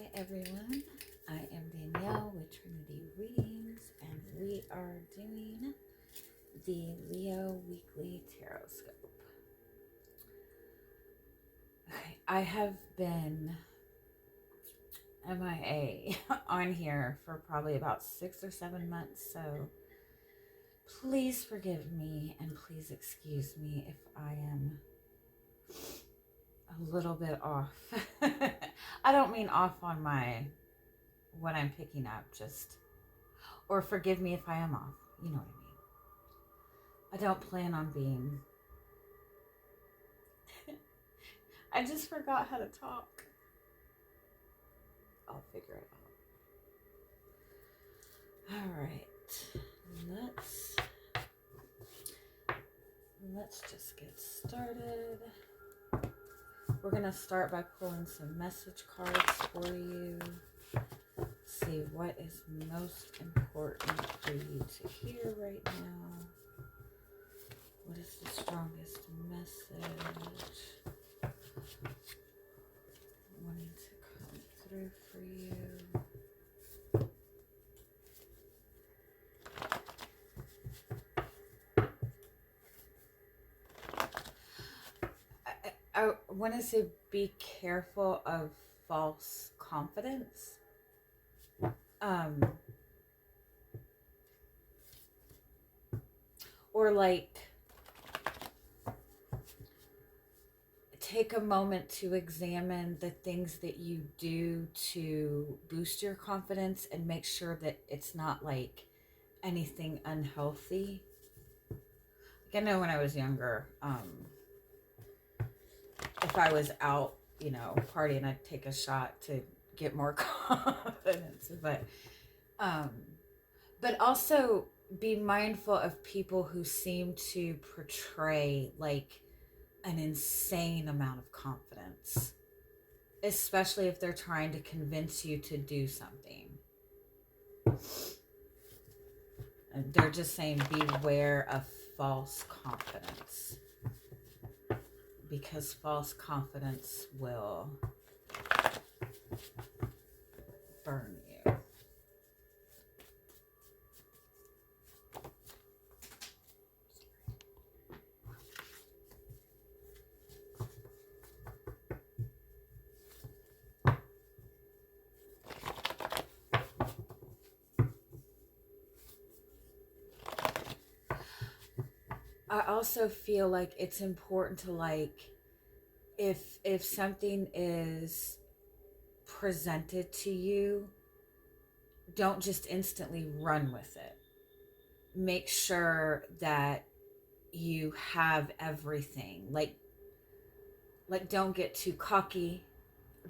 Hi everyone, I am Danielle with Trinity Readings, and we are doing the Leo Weekly Tarotscope. Okay, I have been MIA on here for probably about 6 or 7 months, so please forgive me and please excuse me if I am a little bit off. I don't mean off on what I'm picking up, or forgive me if I am off. You know what I mean. I don't plan on being. I just forgot how to talk. I'll figure it out. All right. Let's just get started. We're going to start by pulling some message cards for you. See what is most important for you to hear right now. What is the strongest message wanting to come through for you? I want to say be careful of false confidence. Or take a moment to examine the things that you do to boost your confidence and make sure that it's not anything unhealthy. I know when I was younger, if I was out, partying, I'd take a shot to get more confidence. But also be mindful of people who seem to portray an insane amount of confidence, especially if they're trying to convince you to do something. And they're just saying beware of false confidence, because false confidence will burn you. I also feel like it's important to if something is presented to you, don't just instantly run with it. Make sure that you have everything. Don't get too cocky.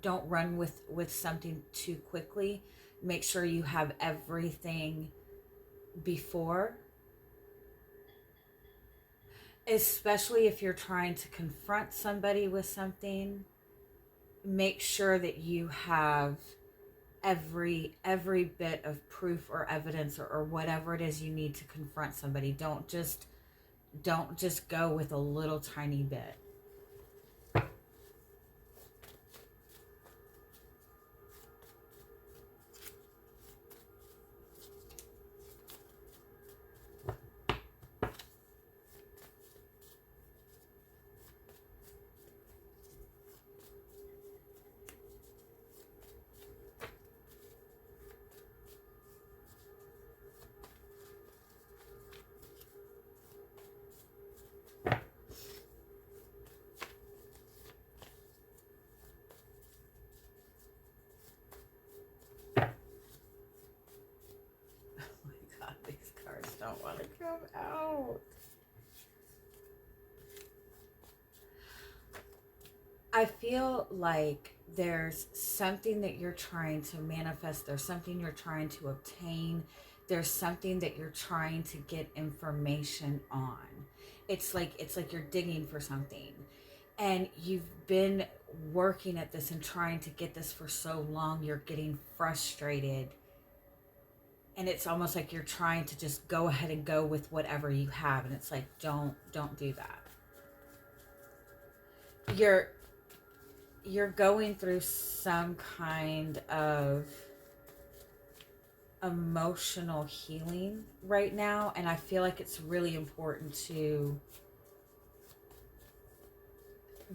Don't run with something too quickly. Make sure you have everything before. Especially if you're trying to confront somebody with something, make sure that you have every bit of proof or evidence or whatever it is you need to confront somebody. Don't just go with a little tiny bit. Don't want to come out. I feel like there's something that you're trying to manifest. There's something you're trying to obtain. There's something that you're trying to get information on. It's like you're digging for something. And you've been working at this and trying to get this for so long, you're getting frustrated. And it's almost like you're trying to just go ahead and go with whatever you have. And it's like, don't do that. you're going through some kind of emotional healing right now, and I feel like it's really important to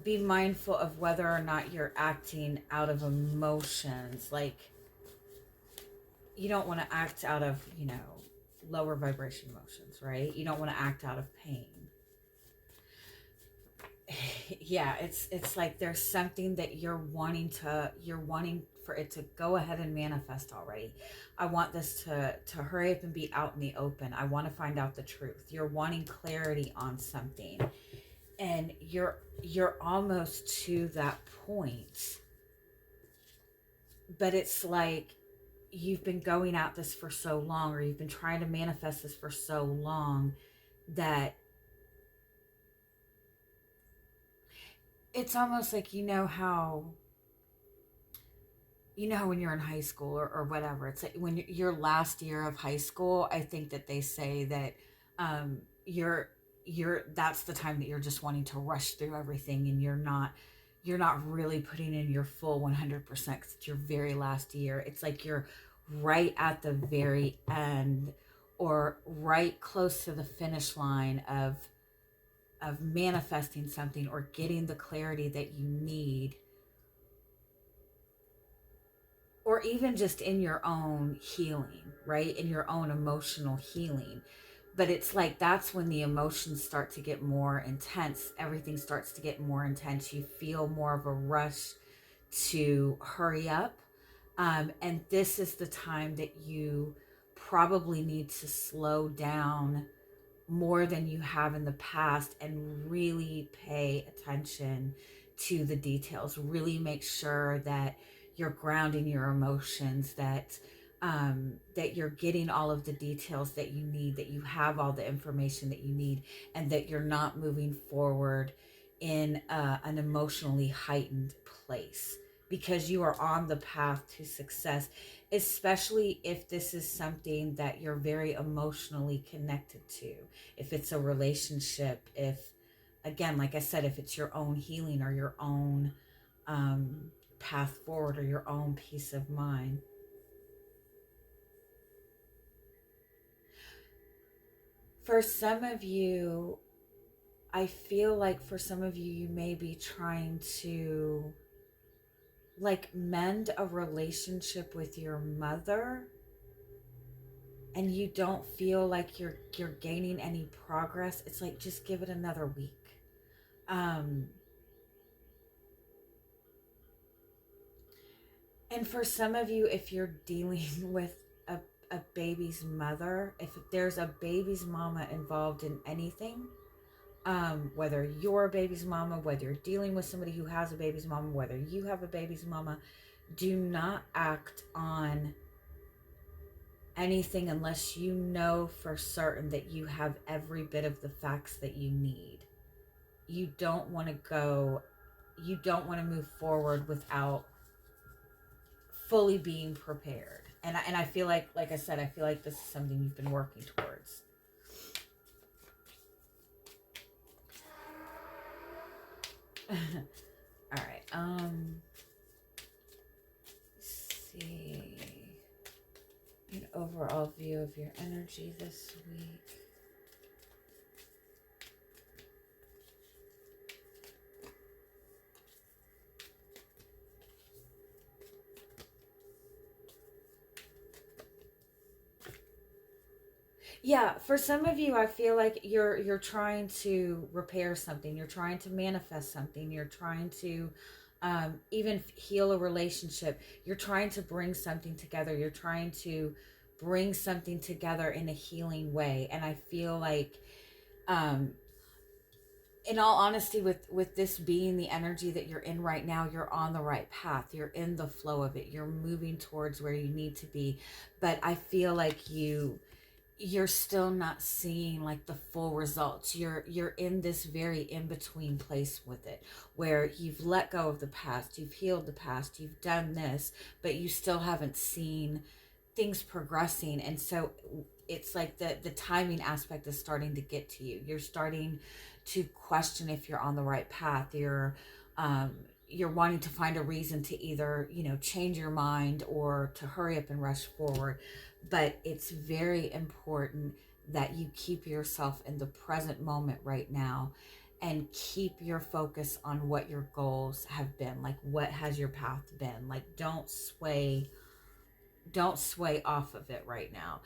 be mindful of whether or not you're acting out of emotions. Like, you don't want to act out of, lower vibration emotions, right? You don't want to act out of pain. Yeah, it's like there's something that you're wanting for it to go ahead and manifest already. I want this to hurry up and be out in the open. I want to find out the truth. You're wanting clarity on something, and you're almost to that point, but it's like you've been going at this for so long, or you've been trying to manifest this for so long, that it's almost like, when you're in high school, or whatever, it's like when your last year of high school, I think that they say that you're that's the time that you're just wanting to rush through everything, and you're not really putting in your full 100% because it's your very last year. It's like you're right at the very end, or right close to the finish line of manifesting something, or getting the clarity that you need, or even just in your own healing, right? In your own emotional healing. But it's like that's when the emotions start to get more intense. Everything starts to get more intense. You feel more of a rush to hurry up. And this is the time that you probably need to slow down more than you have in the past, and really pay attention to the details. Really make sure that you're grounding your emotions, that you're getting all of the details that you need, that you have all the information that you need, and that you're not moving forward in an emotionally heightened place, because you are on the path to success, especially if this is something that you're very emotionally connected to. If it's a relationship, if, again, like I said, if it's your own healing, or your own path forward, or your own peace of mind. For some of you, I feel like for some of you, you may be trying to like mend a relationship with your mother, and you don't feel like you're gaining any progress. It's like, just give it another week. Um, and for some of you, if you're dealing with a baby's mother, if there's a baby's mama involved in anything, whether you're a baby's mama, whether you're dealing with somebody who has a baby's mama, whether you have a baby's mama, do not act on anything unless you know for certain that you have every bit of the facts that you need. You don't want to move forward without fully being prepared. And I feel like I said, I feel like this is something you've been working towards. All right. Let's see. An overall view of your energy this week. Yeah, for some of you, I feel like you're trying to repair something. You're trying to manifest something. You're trying to even heal a relationship. You're trying to bring something together. You're trying to bring something together in a healing way. And I feel like, in all honesty, with this being the energy that you're in right now, you're on the right path. You're in the flow of it. You're moving towards where you need to be. But I feel like you're still not seeing like the full results. You're in this very in between place with it, where you've let go of the past, you've healed the past, you've done this, but you still haven't seen things progressing. And so it's like the timing aspect is starting to get to you. You're starting to question if you're on the right path. you're wanting to find a reason to either, change your mind or to hurry up and rush forward. But it's very important that you keep yourself in the present moment right now and keep your focus on what your goals have been. Like, what has your path been? Like, don't sway off of it right now,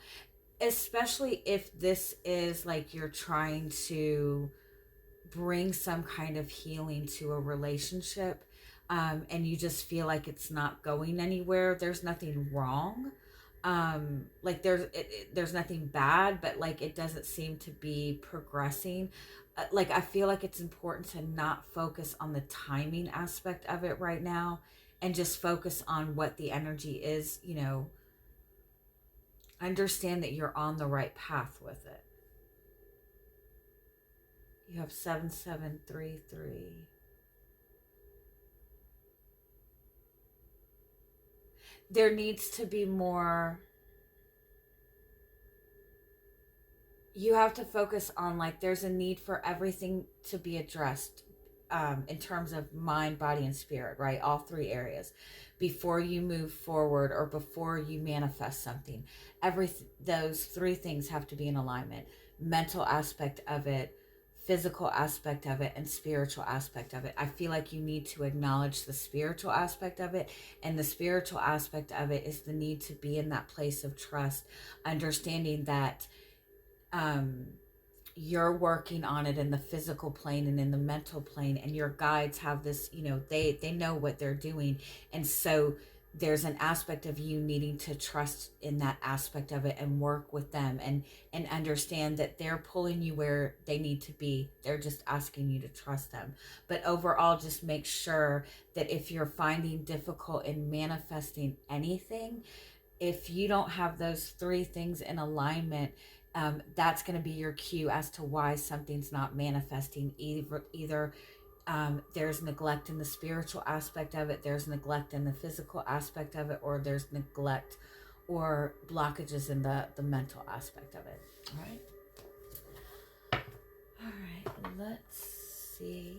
especially if this is like you're trying to bring some kind of healing to a relationship, and you just feel like it's not going anywhere. There's nothing wrong, like there's nothing bad, but like it doesn't seem to be progressing. Like, I feel like it's important to not focus on the timing aspect of it right now and just focus on what the energy is. Understand that you're on the right path with it. You have 7733. There needs to be more. You have to focus on, like, there's a need for everything to be addressed, in terms of mind, body, and spirit, right? All three areas before you move forward or before you manifest something. Those three things have to be in alignment: mental aspect of it, physical aspect of it, and spiritual aspect of it. I feel like you need to acknowledge the spiritual aspect of it, and the spiritual aspect of it is the need to be in that place of trust, understanding that um you're working on it in the physical plane and in the mental plane, and your guides have this, they know what they're doing. And so there's an aspect of you needing to trust in that aspect of it and work with them, and understand that they're pulling you where they need to be. They're just asking you to trust them. But overall, just make sure that if you're finding difficult in manifesting anything, if you don't have those three things in alignment, that's going to be your cue as to why something's not manifesting. Either there's neglect in the spiritual aspect of it, there's neglect in the physical aspect of it, or there's neglect or blockages in the mental aspect of it. All right, let's see.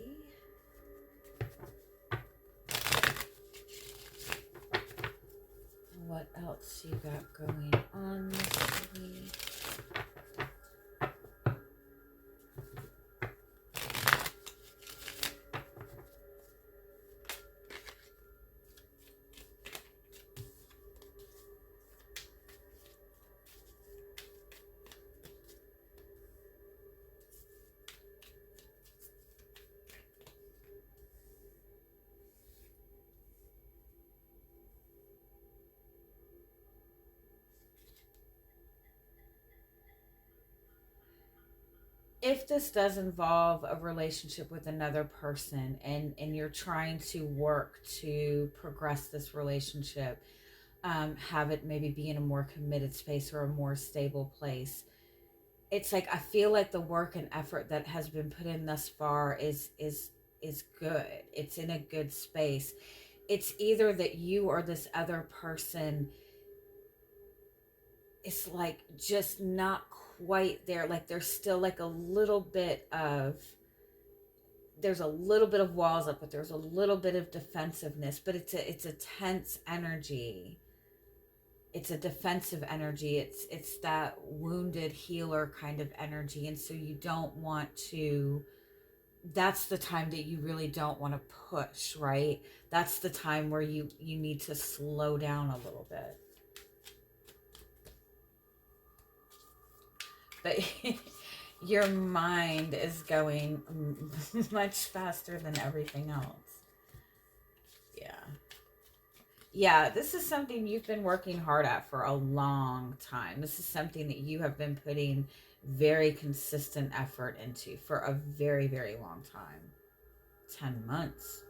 What else you got going on this week? If this does involve a relationship with another person, and you're trying to work to progress this relationship, have it maybe be in a more committed space or a more stable place, it's like I feel like the work and effort that has been put in thus far is good. It's in a good space. It's either that you or this other person is like just not quite there. Like there's still like there's a little bit of walls up, but there's a little bit of defensiveness. But it's a tense energy. It's a defensive energy. It's that wounded healer kind of energy. And so you don't want to, that's the time that you really don't want to push, right? That's the time where you need to slow down a little bit. But your mind is going much faster than everything else. Yeah, this is something you've been working hard at for a long time. This is something that you have been putting very consistent effort into for a very, very long time. 10 months,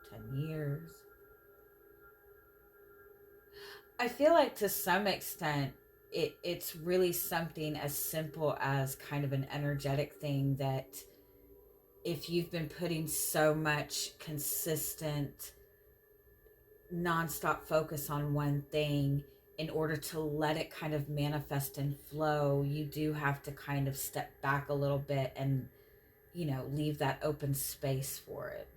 10 years. I feel like to some extent, it's really something as simple as kind of an energetic thing that if you've been putting so much consistent nonstop focus on one thing, in order to let it kind of manifest and flow, you do have to kind of step back a little bit and leave that open space for it.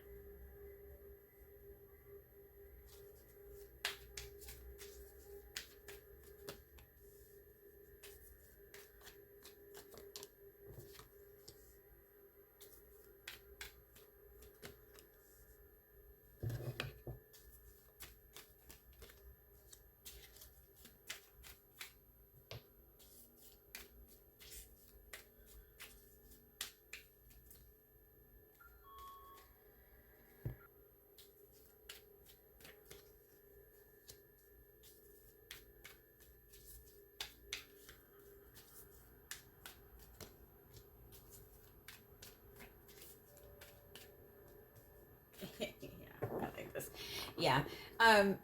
Yeah. Um,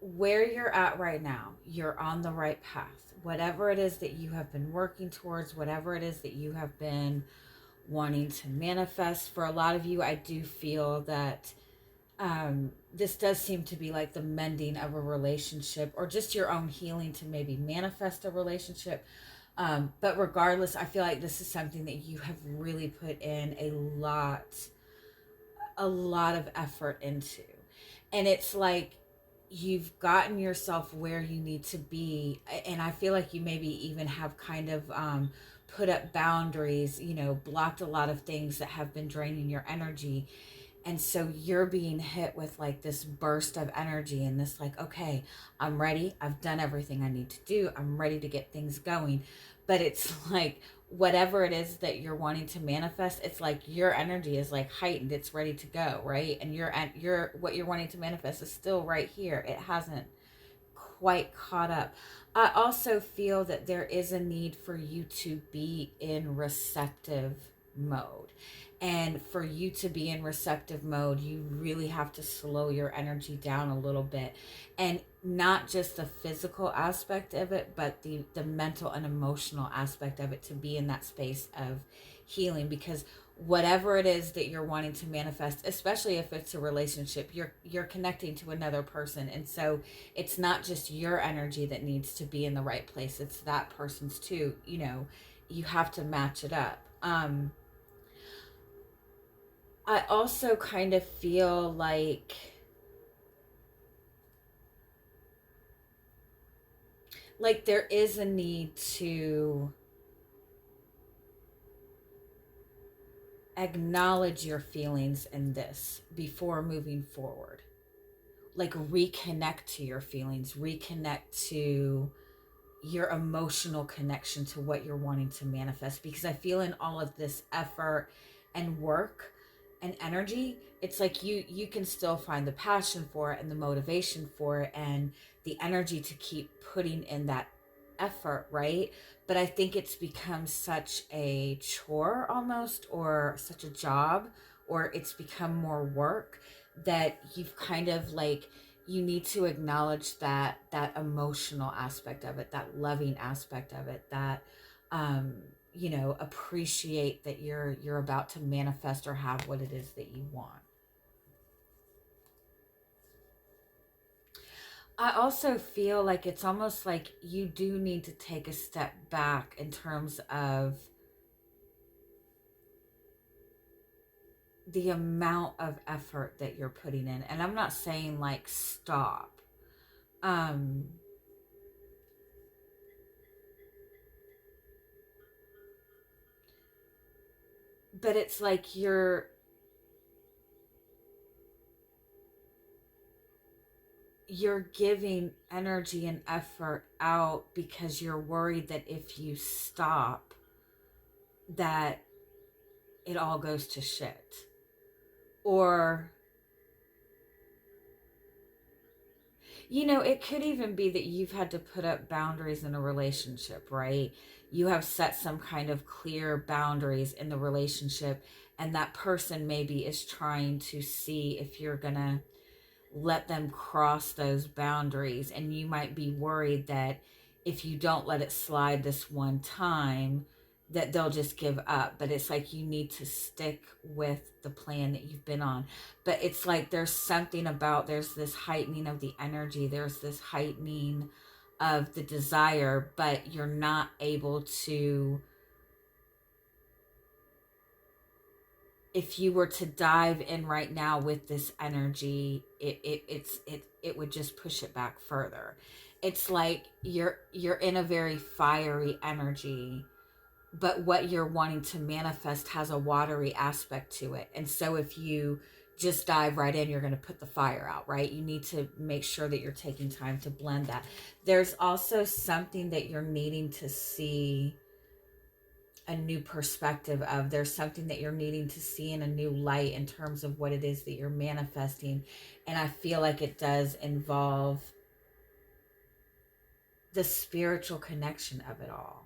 where you're at right now, you're on the right path. Whatever it is that you have been working towards, whatever it is that you have been wanting to manifest, for a lot of you, I do feel that this does seem to be like the mending of a relationship or just your own healing to maybe manifest a relationship. But regardless, I feel like this is something that you have really put in a lot of effort into. And it's like you've gotten yourself where you need to be. And I feel like you maybe even have kind of put up boundaries, you know, blocked a lot of things that have been draining your energy. And so you're being hit with like this burst of energy and this like, okay, I'm ready. I've done everything I need to do. I'm ready to get things going. But it's like whatever it is that you're wanting to manifest, it's like your energy is like heightened. It's ready to go, right? And your what you're wanting to manifest is still right here. It hasn't quite caught up. I also feel that there is a need for you to be in receptive mode. And for you to be in receptive mode, you really have to slow your energy down a little bit. And not just the physical aspect of it, but the mental and emotional aspect of it to be in that space of healing. Because whatever it is that you're wanting to manifest, especially if it's a relationship, you're connecting to another person. And so it's not just your energy that needs to be in the right place, it's that person's too. You know, you have to match it up. I also kind of feel like there is a need to acknowledge your feelings in this before moving forward. Like reconnect to your feelings, reconnect to your emotional connection to what you're wanting to manifest, because I feel in all of this effort and work and energy, it's like you can still find the passion for it and the motivation for it and the energy to keep putting in that effort, right? But I think it's become such a chore almost, or such a job, or it's become more work that you've kind of like, you need to acknowledge that emotional aspect of it, that loving aspect of it, that you know, appreciate that you're about to manifest or have what it is that you want. I also feel like it's almost like you do need to take a step back in terms of the amount of effort that you're putting in. And I'm not saying like stop. Um but it's like you're giving energy and effort out because you're worried that if you stop, that it all goes to shit. Or, you know, it could even be that you've had to put up boundaries in a relationship, right? You have set some kind of clear boundaries in the relationship, and that person maybe is trying to see if you're gonna let them cross those boundaries. And you might be worried that if you don't let it slide this one time, that they'll just give up. But it's like you need to stick with the plan that you've been on. But it's like there's something about, there's this heightening of the energy, there's this heightening of the desire, but you're not able to, if you were to dive in right now with this energy, it would just push it back further. It's like you're in a very fiery energy, but what you're wanting to manifest has a watery aspect to it. And so if you just dive right in, you're going to put the fire out, right? You need to make sure that you're taking time to blend that. There's also something that you're needing to see a new perspective of. There's something that you're needing to see in a new light in terms of what it is that you're manifesting. And I feel like it does involve the spiritual connection of it all.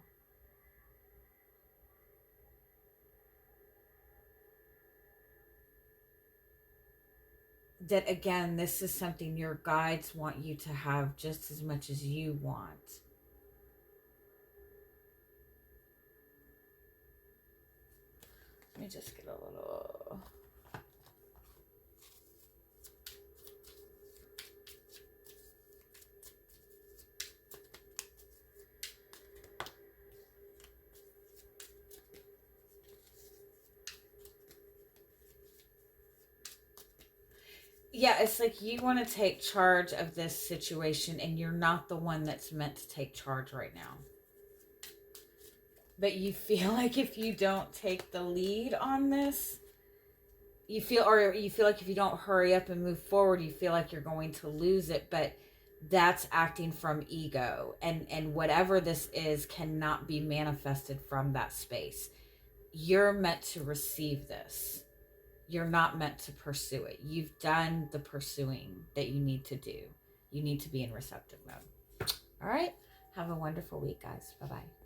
that again, this is something your guides want you to have just as much as you want. Let me just get a little... Yeah, it's like you want to take charge of this situation and you're not the one that's meant to take charge right now. But you feel like if you don't take the lead on this, you feel like if you don't hurry up and move forward, you feel like you're going to lose it. But that's acting from ego. And whatever this is cannot be manifested from that space. You're meant to receive this. You're not meant to pursue it. You've done the pursuing that you need to do. You need to be in receptive mode. All right. Have a wonderful week, guys. Bye-bye.